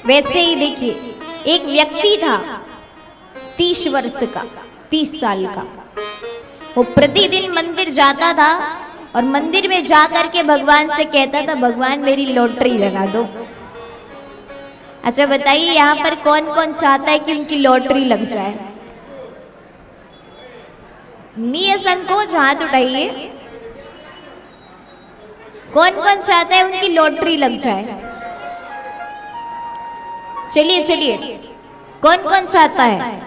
वैसे ही देखिए, एक व्यक्ति था 30 वर्ष का, 30 साल का। वो प्रतिदिन मंदिर जाता था और मंदिर में जाकर के भगवान से कहता था, भगवान मेरी लॉटरी लगा दो। अच्छा बताइए, यहाँ पर कौन कौन चाहता है कि उनकी लॉटरी लग जाए? निसंकोच हाथ उठाइए। कौन कौन चाहता है उनकी लॉटरी लग जाए? चलिए चलिए, कौन कौन चाहता है?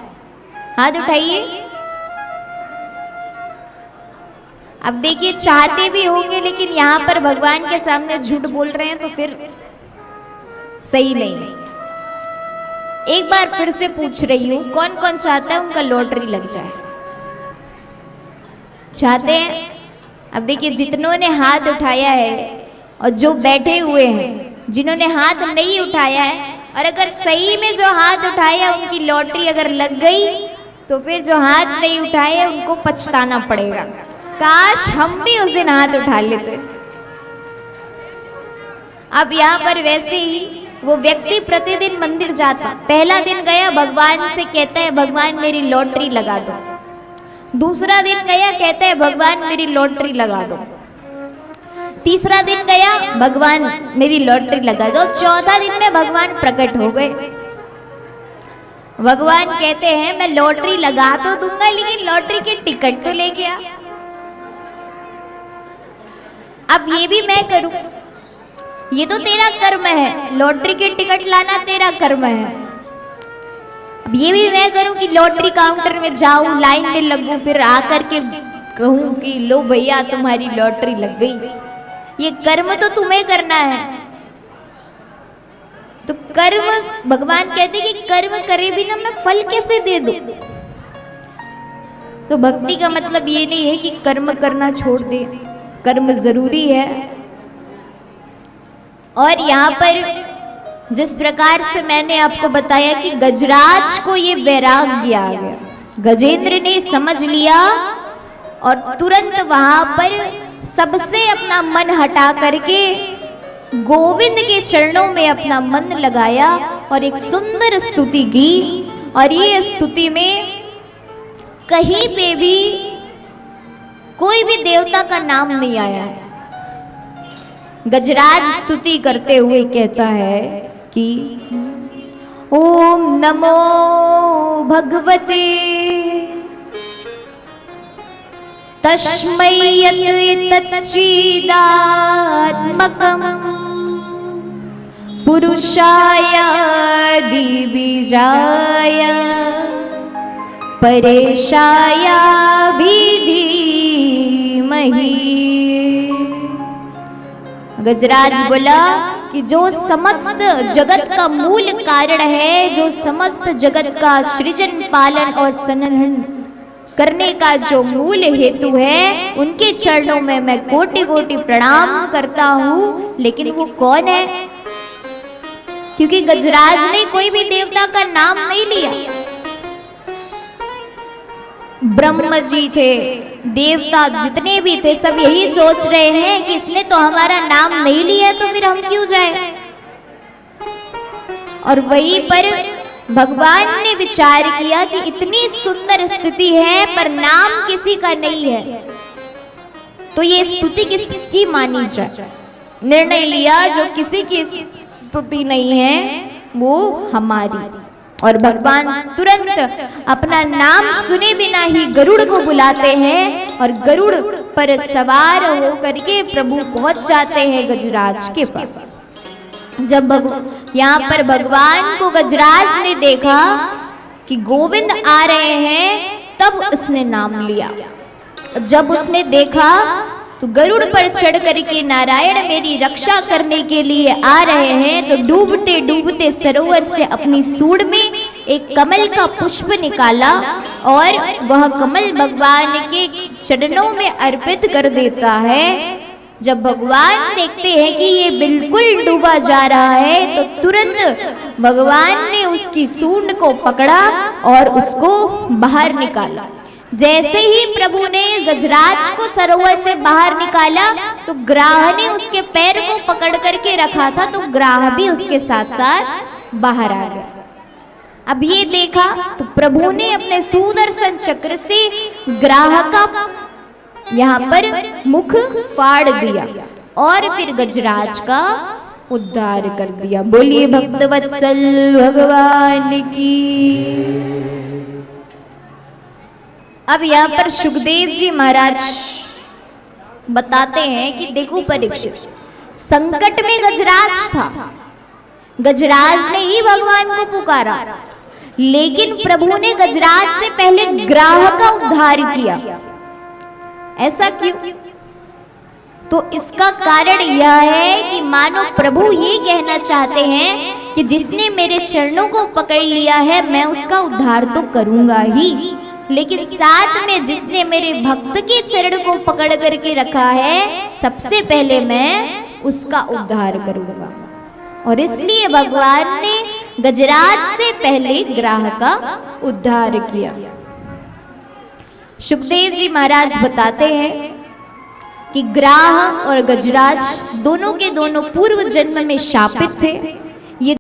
हाथ उठाइए। अब देखिए, चाहते भी होंगे लेकिन यहाँ पर भगवान के सामने झूठ बोल रहे हैं तो फिर सही नहीं है। एक बार फिर से पूछ रही हूँ, कौन कौन चाहता है उनका लॉटरी लग जाए? चाहते हैं? अब देखिए, जितनों ने हाथ उठाया है और जो बैठे हुए हैं जिन्होंने हाथ नहीं उठाया है, और अगर सही में जो हाथ उठाया उनकी लॉटरी अगर लग गई तो फिर जो हाथ नहीं उठाए उनको पछताना पड़ेगा। काश हम भी उस दिन हाथ उठा लेते। अब यहाँ पर वैसे ही वो व्यक्ति प्रतिदिन मंदिर जाता। पहला दिन गया, भगवान से कहता है भगवान मेरी लॉटरी लगा दो। दूसरा दिन गया, कहता है भगवान मेरी लॉटरी लगा दो। तीसरा दिन गया, भगवान मेरी लॉटरी लगा दो। चौथा दिन में भगवान प्रकट हो गए। भगवान कहते हैं मैं लॉटरी लगा तो दूंगा लेकिन लॉटरी की टिकट तो लेके आ। अब ये भी मैं करूं? ये तो तेरा कर्म है, लॉटरी की टिकट लाना तेरा कर्म है। अब ये भी मैं करूं कि लॉटरी काउंटर में जाऊं, लाइन में लगूं, फिर आकर के कहूं कि लो भैया तुम्हारी लॉटरी लग गई? ये कर्म तो तुम्हें करना है। तो कर्म, भगवान कहते कि कर्म करे बिना मैं फल कैसे दे दूं? तो भक्ति का मतलब ये नहीं है कि कर्म करना छोड़ दे, कर्म जरूरी है। और यहाँ पर जिस प्रकार से मैंने आपको बताया कि गजराज को ये वैराग्य आ गया, गजेंद्र ने समझ लिया और तुरंत वहां पर सबसे अपना मन हटा करके गोविंद के चरणों में अपना मन लगाया और एक सुंदर स्तुति की। और ये स्तुति में कहीं पे भी कोई भी देवता का नाम नहीं आया है। गजराज स्तुति करते हुए कहता है कि ओम नमो भगवते तस्मै यच्चिदात्मकं पुरुषाय दिविजाय परेशाय धीमहि। गजराज बोला कि जो समस्त जगत का मूल कारण है, जो समस्त जगत का सृजन पालन और संहरण करने का जो मूल हेतु है, उनके चरणों में मैं कोटि कोटि प्रणाम करता हूँ। लेकिन वो कौन है? क्योंकि गजराज ने कोई भी देवता का नाम नहीं लिया। ब्रह्म जी थे, देवता जितने भी थे सब यही सोच रहे हैं कि इसने तो हमारा नाम नहीं लिया तो फिर हम क्यों जाए। और वहीं पर भगवान ने विचार किया कि इतनी सुंदर स्तुति है पर नाम किसी का नहीं है, तो ये स्तुति किसकी मानी जाए। निर्णय लिया जो किसी की स्तुति नहीं है वो हमारी। और भगवान तुरंत अपना नाम सुने बिना ही गरुड़ को बुलाते हैं और गरुड़ पर सवार होकर के प्रभु पहुंच जाते हैं गजराज के पास। जब यहाँ पर भगवान को गजराज ने देखा कि गोविंद आ रहे हैं तब उसने नाम लिया। जब उसने देखा तो गरुड़ पर चढ़ करके नारायण मेरी रक्षा करने के लिए आ रहे हैं, तो डूबते डूबते सरोवर से अपनी सूंड में एक कमल का पुष्प निकाला और वह कमल भगवान के चरणों में अर्पित कर देता है। जब भगवान देखते हैं कि ये बिल्कुल डूबा जा रहा है तो तुरंत भगवान ने उसकी सूंड को पकड़ा और उसको बाहर निकाला। जैसे ही प्रभु ने गजराज को सरोवर से बाहर निकाला तो ग्राह ने उसके पैर को पकड़ करके रखा था, तो ग्राह भी उसके साथ साथ बाहर आ गया। अब ये देखा तो प्रभु ने अपने सुदर्शन चक्र से ग्राह का यहाँ पर मुख फाड़ दिया और फिर गजराज का उद्धार कर दिया। बोलिए भक्तवत्सल भगवान की। अब यहाँ पर सुखदेव जी महाराज बताते हैं कि देखो परीक्षित, संकट में गजराज था, गजराज ने ही भगवान को पुकारा, लेकिन प्रभु ने गजराज से पहले ग्राह का उद्धार किया। ऐसा क्यों? तो इसका कारण यह है कि मानो प्रभु ये कहना चाहते हैं कि जिसने मेरे चरणों को पकड़ लिया है मैं उसका उद्धार तो करूंगा ही, लेकिन साथ में जिसने मेरे भक्त के चरण को पकड़ करके रखा है सबसे पहले मैं उसका उद्धार करूंगा। और इसलिए भगवान ने गजराज से पहले ग्राह का उद्धार किया। सुखदेव जी महाराज बताते हैं कि ग्राह और गजराज दोनों के दोनों पूर्व जन्म में शापित थे